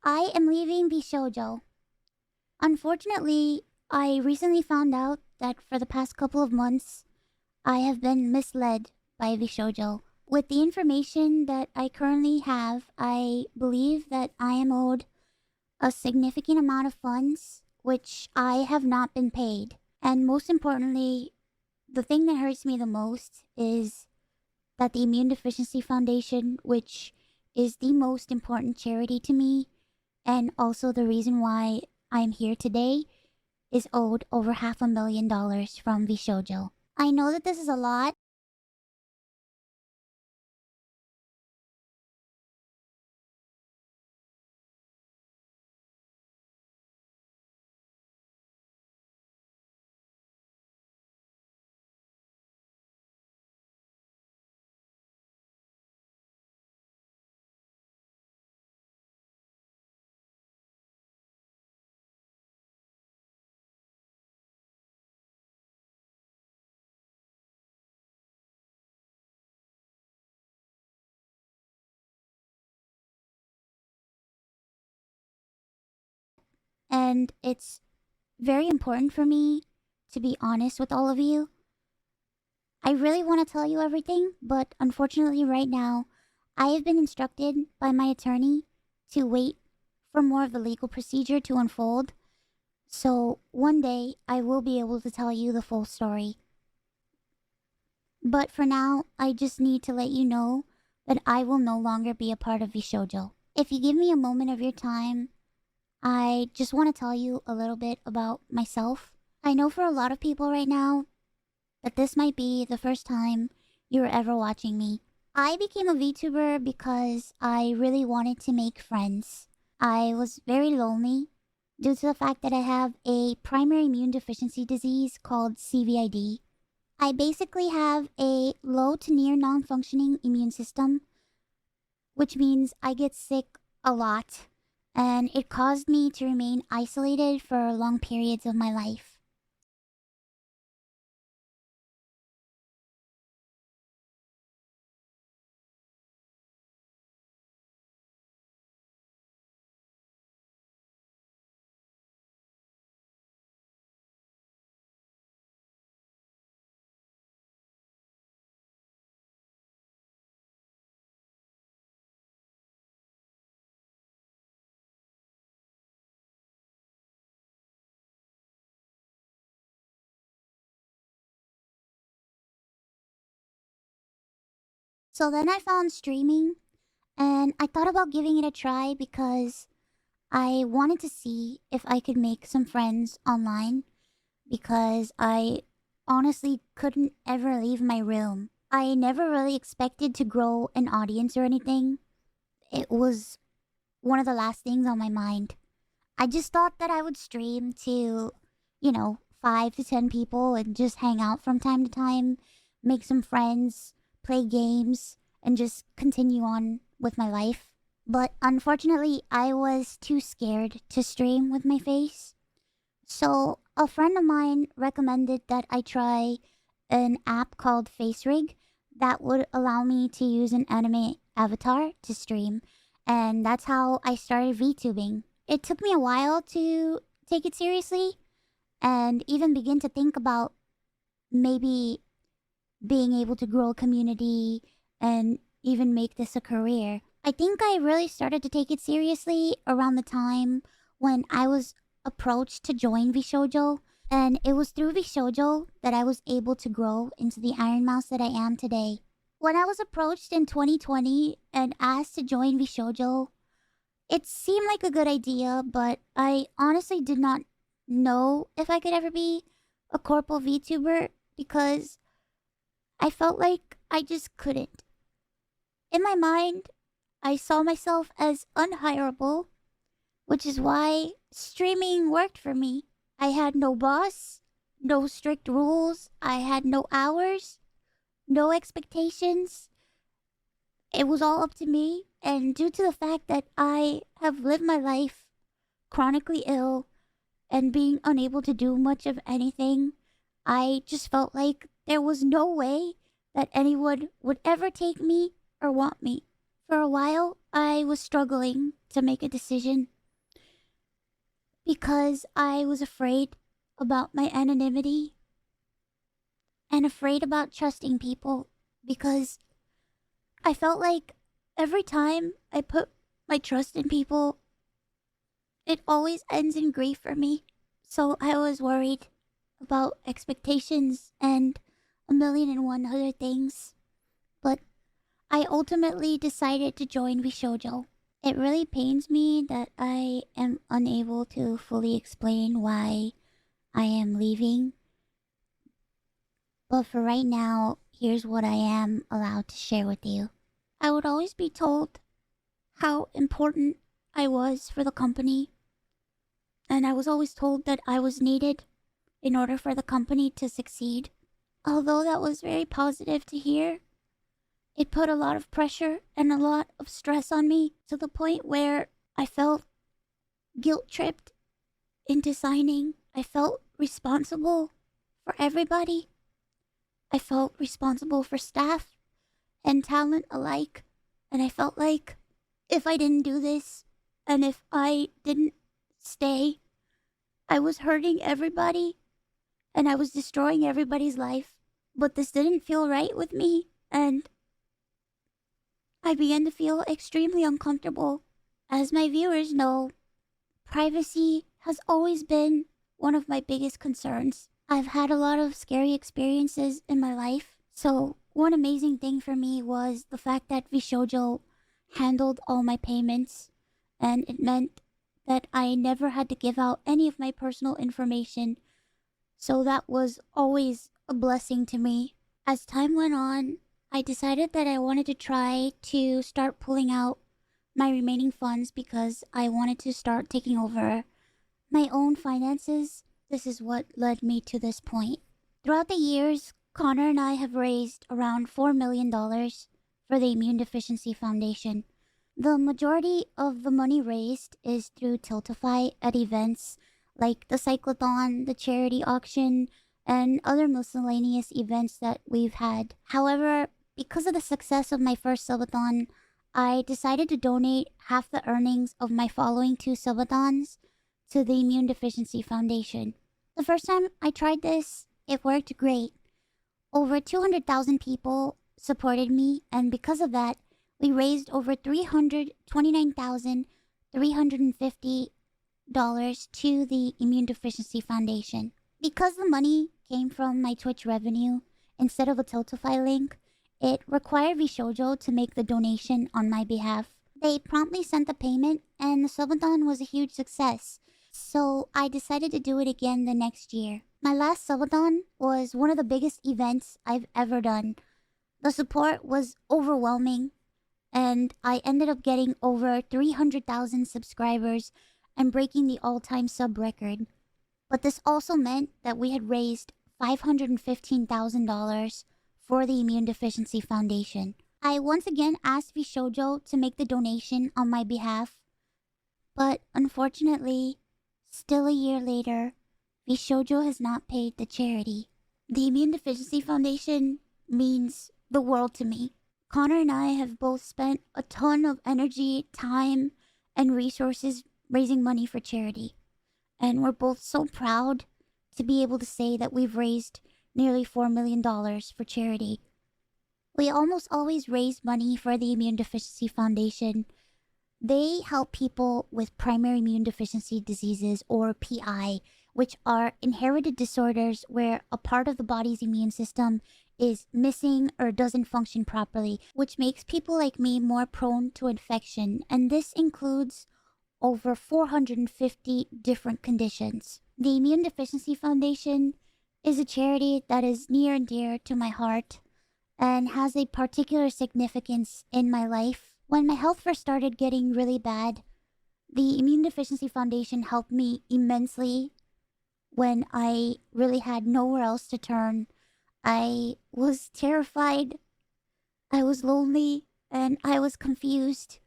I am leaving Bishojo. Unfortunately, I recently found out that for the past couple of months, I have been misled by Bishojo. With the information that I currently have, I believe that I am owed a significant amount of funds, which I have not been paid. And most importantly, the thing that hurts me the most is that the Immune Deficiency Foundation, which is the most important charity to me, and also the reason why I'm here today, is owed over $500,000 from Vishojo. I know that this is a lot. And it's very important for me to be honest with all of you. I really want to tell you everything, but unfortunately, right now, I have been instructed by my attorney to wait for more of the legal procedure to unfold. So one day, I will be able to tell you the full story. But for now, I just need to let you know that I will no longer be a part of Vishojo. If you give me a moment of your time, I just want to tell you a little bit about myself. I know for a lot of people right now that this might be the first time you're ever watching me. I became a VTuber because I really wanted to make friends. I was very lonely due to the fact that I have a primary immune deficiency disease called CVID. I basically have a low to near non functioning immune system, which means I get sick a lot, and it caused me to remain isolated for long periods of my life. So then I found streaming, and I thought about giving it a try because I wanted to see if I could make some friends online because I honestly couldn't ever leave my room. I never really expected to grow an audience or anything. It was one of the last things on my mind. I just thought that I would stream to, 5 to 10 people and just hang out from time to time, make some friends, play games, and just continue on with my life. But unfortunately, I was too scared to stream with my face. So a friend of mine recommended that I try an app called FaceRig that would allow me to use an anime avatar to stream. And that's how I started VTubing. It took me a while to take it seriously and even begin to think about maybe being able to grow a community and even make this a career. I think I really started to take it seriously around the time when I was approached to join Vishojo, and it was through Vishojo that I was able to grow into the Iron Mouse that I am today. When I was approached in 2020 and asked to join Vishojo, it seemed like a good idea, but I honestly did not know if I could ever be a corporal VTuber because I felt like I just couldn't. In my mind, I saw myself as unhireable, which is why streaming worked for me. I had no boss, no strict rules, I had no hours, no expectations. It was all up to me, and due to the fact that I have lived my life chronically ill and being unable to do much of anything, I just felt like there was no way that anyone would ever take me or want me. For a while, I was struggling to make a decision. because I was afraid about my anonymity and afraid about trusting people because I felt like every time I put my trust in people, it always ends in grief for me. So I was worried about expectations and a million and one other things. But I ultimately decided to join Vishojo. It really pains me that I am unable to fully explain why I am leaving. But for right now, here's what I am allowed to share with you. I would always be told how important I was for the company, and I was always told that I was needed in order for the company to succeed. Although that was very positive to hear, it put a lot of pressure and a lot of stress on me to the point where I felt guilt tripped into signing. I felt responsible for everybody. I felt responsible for staff and talent alike. And I felt like if I didn't do this and if I didn't stay, I was hurting everybody and I was destroying everybody's life. But this didn't feel right with me, and I began to feel extremely uncomfortable. As my viewers know, privacy has always been one of my biggest concerns. I've had a lot of scary experiences in my life, so one amazing thing for me was the fact that Vishojo handled all my payments, and it meant that I never had to give out any of my personal information, so that was always a blessing to me. As time went on, I decided that I wanted to try to start pulling out my remaining funds because I wanted to start taking over my own finances. This is what led me to this point. Throughout the years, Connor and I have raised around $4 million for the Immune Deficiency Foundation. The majority of the money raised is through Tiltify at events like the Cyclothon, the charity auction, and other miscellaneous events that we've had. However, because of the success of my first subathon, I decided to donate half the earnings of my following two subathons to the Immune Deficiency Foundation. The first time I tried this, it worked great. Over 200,000 people supported me, and because of that, we raised over $329,350 to the Immune Deficiency Foundation. Because the money came from my Twitch revenue instead of a Tiltify link, it required Vishojo to make the donation on my behalf. They promptly sent the payment, and the subathon was a huge success, so I decided to do it again the next year. My last subathon was one of the biggest events I've ever done. The support was overwhelming, and I ended up getting over 300,000 subscribers and breaking the all-time sub record. But this also meant that we had raised $515,000 for the Immune Deficiency Foundation. I once again asked Vishojo to make the donation on my behalf, but unfortunately, still a year later, Vishojo has not paid the charity. The Immune Deficiency Foundation means the world to me. Connor and I have both spent a ton of energy, time, and resources raising money for charity. And we're both so proud to be able to say that we've raised nearly $4 million for charity. We almost always raise money for the Immune Deficiency Foundation. They help people with primary immune deficiency diseases, or PI, which are inherited disorders where a part of the body's immune system is missing or doesn't function properly, which makes people like me more prone to infection, and this includes over 450 different conditions. The Immune Deficiency Foundation is a charity that is near and dear to my heart and has a particular significance in my life. When my health first started getting really bad, the Immune Deficiency Foundation helped me immensely when I really had nowhere else to turn. I was terrified, I was lonely, and I was confused.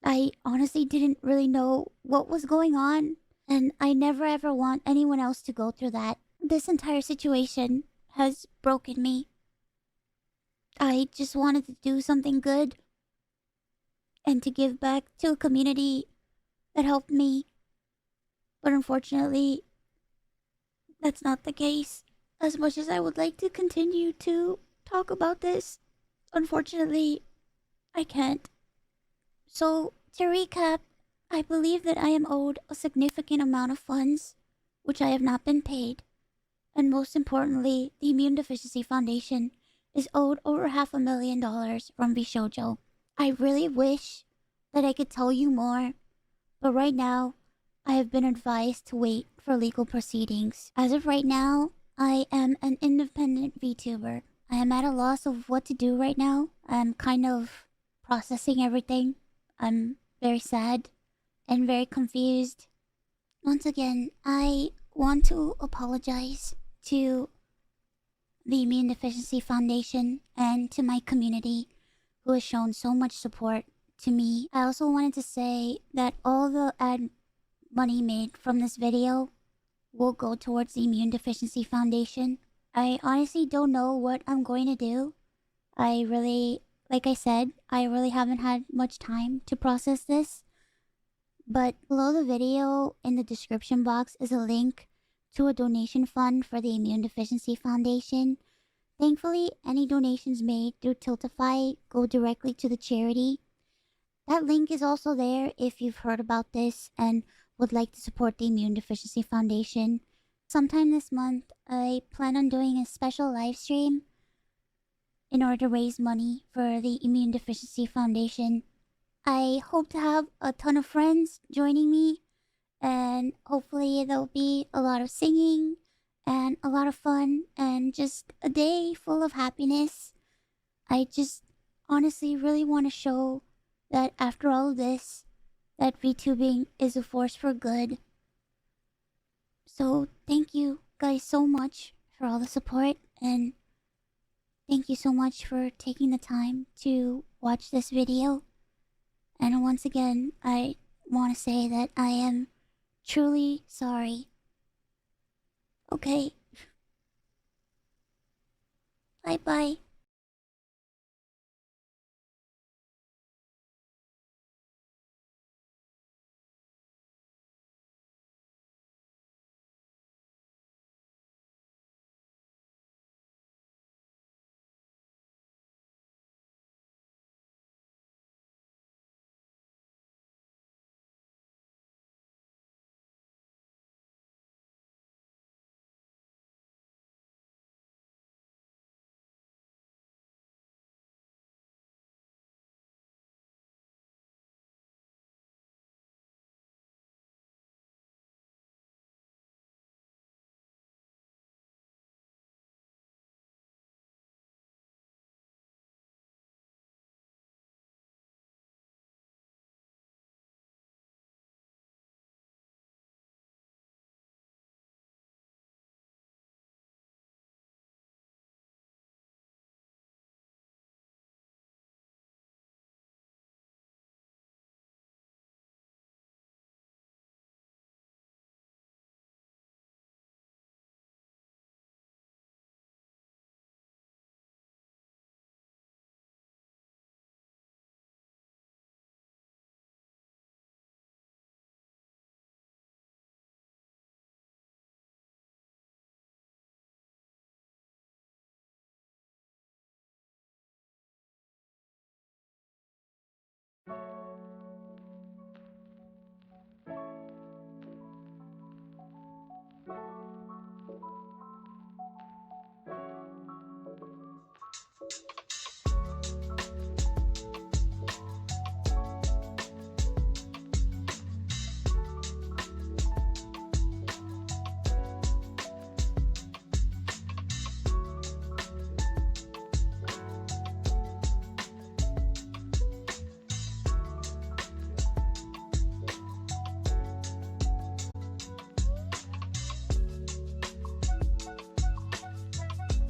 I honestly didn't really know what was going on, and I never ever want anyone else to go through that. This entire situation has broken me. I just wanted to do something good and to give back to a community that helped me. But unfortunately, that's not the case. As much as I would like to continue to talk about this, unfortunately, I can't. So, to recap, I believe that I am owed a significant amount of funds, which I have not been paid. And most importantly, the Immune Deficiency Foundation is owed over $500,000 from Bishojo. I really wish that I could tell you more, but right now, I have been advised to wait for legal proceedings. As of right now, I am an independent VTuber. I am at a loss of what to do right now. I'm kind of processing everything. I'm very sad and very confused. Once again, I want to apologize to the Immune Deficiency Foundation and to my community who has shown so much support to me. I also wanted to say that all the ad money made from this video will go towards the Immune Deficiency Foundation. I honestly don't know what I'm going to do. Like I said, I really haven't had much time to process this. But below the video in the description box is a link to a donation fund for the Immune Deficiency Foundation. Thankfully, any donations made through Tiltify go directly to the charity. That link is also there if you've heard about this and would like to support the Immune Deficiency Foundation. Sometime this month, I plan on doing a special live stream in order to raise money for the Immune Deficiency Foundation. I hope to have a ton of friends joining me, and hopefully there'll be a lot of singing and a lot of fun and just a day full of happiness. I just honestly really want to show that after all of this, that VTubing is a force for good. So thank you guys so much for all the support, and thank you so much for taking the time to watch this video. And once again, I want to say that I am truly sorry. Okay. Bye bye.